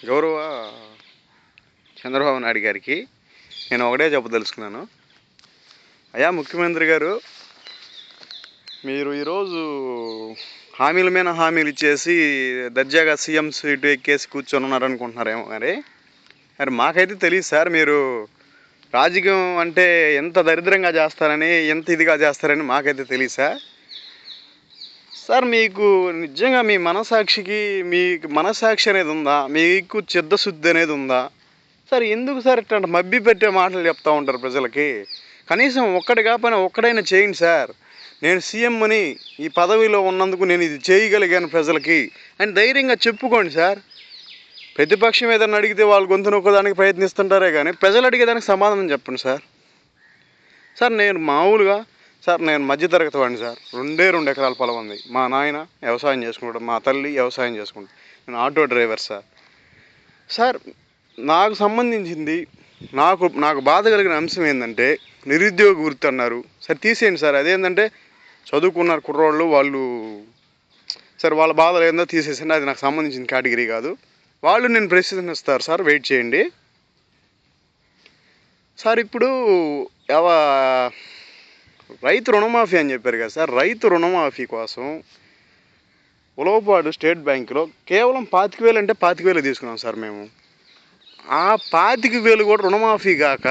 గౌరవ చంద్రబాబు నాయుడు గారికి నేను ఒకటే చెప్పదలుచుకున్నాను. అయ్యా ముఖ్యమంత్రి గారు, మీరు ఈరోజు హామీల మీద హామీలు ఇచ్చేసి దర్జాగా సీఎం సీటు ఎక్కేసి కూర్చొని ఉన్నారనుకుంటున్నారేమో. మరి మాకైతే తెలియదు సార్, మీరు రాజకీయం అంటే ఎంత దరిద్రంగా చేస్తారని, ఎంత ఇదిగా చేస్తారని మాకైతే తెలియదు సార్. సార్ మీకు నిజంగా మీ మనసాక్షికి, మీకు మనసాక్షి అనేది ఉందా? మీకు చిత్తశుద్ధి అనేది ఉందా సార్? ఎందుకు సార్ ఇట్లాంటి మబ్బి పెట్టే మాటలు చెప్తూ ఉంటారు ప్రజలకి? కనీసం ఒక్కటి కాకపోయినా ఒక్కడైనా చేయండి సార్. నేను సీఎం అని ఈ పదవిలో ఉన్నందుకు నేను ఇది చేయగలిగాను ప్రజలకి అని ధైర్యంగా చెప్పుకోండి సార్. ప్రతిపక్షం ఏదైనా అడిగితే వాళ్ళు గొంతు నొక్కడానికి ప్రయత్నిస్తుంటారే కానీ ప్రజలు అడిగేదానికి సమాధానం చెప్పండి సార్. సార్ నేను మామూలుగా నేను మధ్యతరగతి వాడిని సార్. 2 ఎకరాల పొలం ఉంది. మా నాయన వ్యవసాయం చేసుకుంటాడు, మా తల్లి వ్యవసాయం చేసుకుంటాడు. నేను ఆటో డ్రైవర్ సార్. సార్ నాకు సంబంధించింది, నాకు బాధ కలిగిన అంశం ఏంటంటే నిరుద్యోగ వృత్తి అన్నారు. సార్ తీసేయండి సార్. అదేంటంటే చదువుకున్నారు కుర్రోళ్ళు, వాళ్ళు సార్ వాళ్ళ బాధలు ఏందో తీసేసండి. అది నాకు సంబంధించిన కేటగిరీ కాదు. వాళ్ళు నేను ప్రశ్నిస్తారు సార్, వెయిట్ చేయండి సార్. ఇప్పుడు రైతు రుణమాఫీ అని చెప్పారు కదా సార్. రైతు రుణమాఫీ కోసం ఉలవపాడు స్టేట్ బ్యాంకులో కేవలం 25,000 అంటే 25,000 తీసుకున్నాం సార్ మేము. ఆ 25,000 కూడా రుణమాఫీ కాక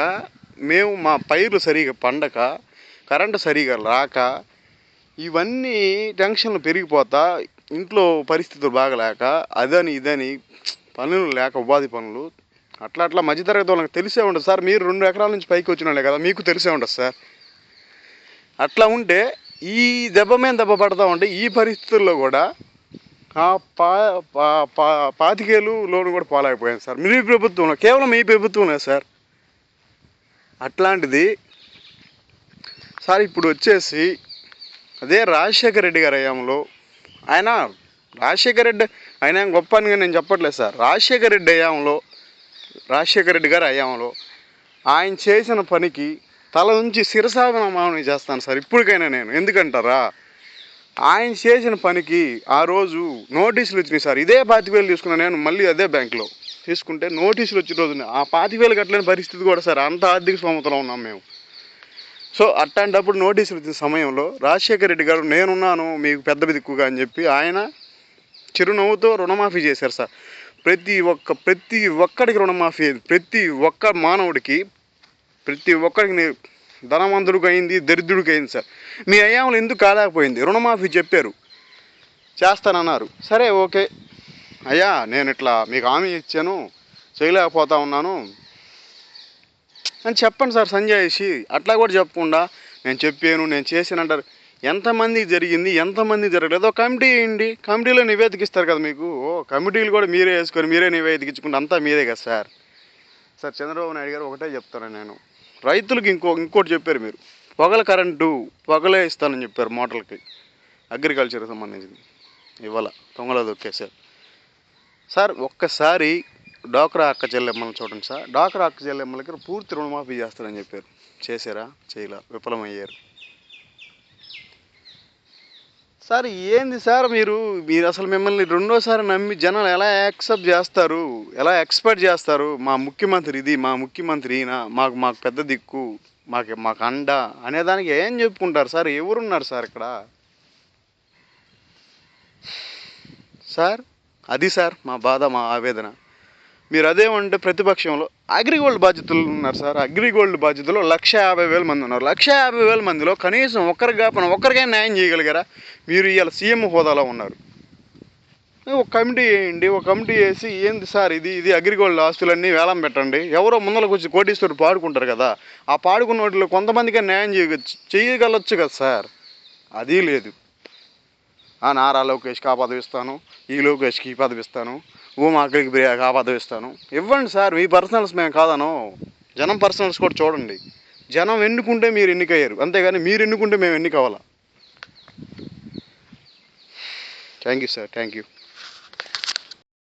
మేము మా పైర్లు సరిగా పండక, కరెంటు సరిగా రాక, ఇవన్నీ టెన్షన్లు పెరిగిపోతా, ఇంట్లో పరిస్థితులు బాగలేక, అదని ఇదని పనులు లేక, ఉపాధి పనులు అట్లా మధ్యతరగతి వాళ్ళకి తెలిసే ఉండదు సార్. మీరు 2 ఎకరాల నుంచి పైకి వచ్చిన వాళ్ళే కదా, మీకు తెలిసే ఉండదు సార్. అట్లా ఉంటే ఈ దెబ్బ మీద దెబ్బ పడతా ఉంటే ఈ పరిస్థితుల్లో కూడా 25,000 లోన్ కూడా పోలేకపోయాను సార్. మీ ప్రభుత్వంలో, కేవలం మీ ప్రభుత్వంలో సార్. అట్లాంటిది సార్ ఇప్పుడు వచ్చేసి అదే రాజశేఖర రెడ్డి గారి హయాంలో, రాజశేఖర రెడ్డి గొప్ప అని నేను చెప్పట్లేదు సార్. రాజశేఖర రెడ్డి గారి హయాంలో ఆయన చేసిన పనికి తల నుంచి శిరసావనమానం చేస్తాను సార్ ఇప్పటికైనా నేను. ఎందుకంటారా, ఆయన చేసిన పనికి ఆ రోజు నోటీసులు వచ్చినాయి సార్. ఇదే 25,000 తీసుకున్నాను నేను, మళ్ళీ అదే బ్యాంకులో తీసుకుంటే నోటీసులు వచ్చిన రోజున ఆ 25,000 కట్టలేని పరిస్థితి కూడా సార్. అంత ఆర్థిక స్తోమతలో ఉన్నాం మేము. సో అట్లాంటప్పుడు నోటీసులు వచ్చిన సమయంలో రాజశేఖర రెడ్డి గారు నేనున్నాను మీకు పెద్ద దిక్కుగా అని చెప్పి ఆయన చిరునవ్వుతో రుణమాఫీ చేశారు సార్. ప్రతి ఒక్కడికి రుణమాఫీ, ప్రతి ఒక్క మానవుడికి, ప్రతి ఒక్కరికి ధనవంతుడికి అయింది, దరిద్రుడికి అయింది సార్. మీ హయాంలో ఎందుకు కాలేకపోయింది? రుణమాఫీ చెప్పారు, చేస్తానన్నారు. సరే ఓకే అయ్యా, నేను ఇట్లా మీకు హామీ ఇచ్చాను, చేయలేకపోతా ఉన్నాను అని చెప్పండి సార్ సంజాయిషి. అట్లా కూడా చెప్పకుండా నేను చెప్పాను, నేను చేశానంటారు. ఎంతమందికి జరిగింది, ఎంతమంది జరగలేదు కమిటీ వేయండి. కమిటీలో నివేదిక ఇస్తారు కదా మీకు. కమిటీలు కూడా మీరే వేసుకొని మీరే నివేదిక ఇచ్చుకుంటే అంతా మీరే కదా సార్. చంద్రబాబు నాయుడు గారు ఒకటే చెప్తాను నేను, రైతులకు ఇంకోటి చెప్పారు మీరు, కరెంటు పొగలే ఇస్తానని చెప్పారు మోటార్లకి, అగ్రికల్చర్కి సంబంధించింది. ఇవాళ తొంగలో దొక్కేశారు సార్. ఒక్కసారి డ్వాక్రా అక్క చెల్లెమ్మలను చూడండి సార్. డ్వాక్రా అక్క చెల్లెమ్మలకి పూర్తి రుణమాఫీ చేస్తారని చెప్పారు. చేశారా? చేయలా, విఫలమయ్యారు సార్. ఏంది సార్ మీరు అసలు మిమ్మల్ని రెండోసారి నమ్మి జనాలు ఎలా యాక్సెప్ట్ చేస్తారు, ఎలా ఎక్స్పెక్ట్ చేస్తారు? మా ముఖ్యమంత్రి ఇది, మా ముఖ్యమంత్రి ఈయన, మాకు పెద్ద దిక్కు, మాకు అండ అనేదానికి ఏం చెప్పుకుంటారు సార్? ఎవరున్నారు సార్ ఇక్కడ సార్? అది సార్ మా బాధ, మా ఆవేదన. మీరు అదేమంటే ప్రతిపక్షంలో అగ్రిగోల్డ్ బాధ్యతలు ఉన్నారు సార్. అగ్రిగోల్డ్ బాధ్యతలు 150,000 మంది ఉన్నారు. 150,000 మందిలో కనీసం ఒక్కరికైనా న్యాయం చేయగలిగారా? మీరు ఇవాళ సీఎం హోదాలో ఉన్నారు. ఒక కమిటీ వేయండి, ఒక కమిటీ వేసి ఏంది సార్ ఇది అగ్రిగోల్డ్ ఆస్తులన్నీ వేలం పెట్టండి. ఎవరో ముందరకు వచ్చి కోటీశ్వరుడు పాడుకుంటారు కదా, ఆ పాడుకున్న వాటిలో కొంతమందికి న్యాయం చేయగలచ్చు కదా సార్. అది లేదు. నారా లోకేష్కి ఆ పదవి ఇస్తాను, ఈ లోకేష్కి ఈ పదవి ఇస్తాను, ఉమాకి ఆ పదవి ఇస్తాను. ఇవ్వండి సార్. మీ పర్సనల్స్ మేము కాదను, జనం పర్సనల్స్ కూడా చూడండి. జనం ఎన్నుకుంటే మీరు ఎన్నికయ్యారు, అంతేగాని మీరు ఎన్నుకుంటే మేము ఎన్నికవ్వాలా. Thank you sir, thank you.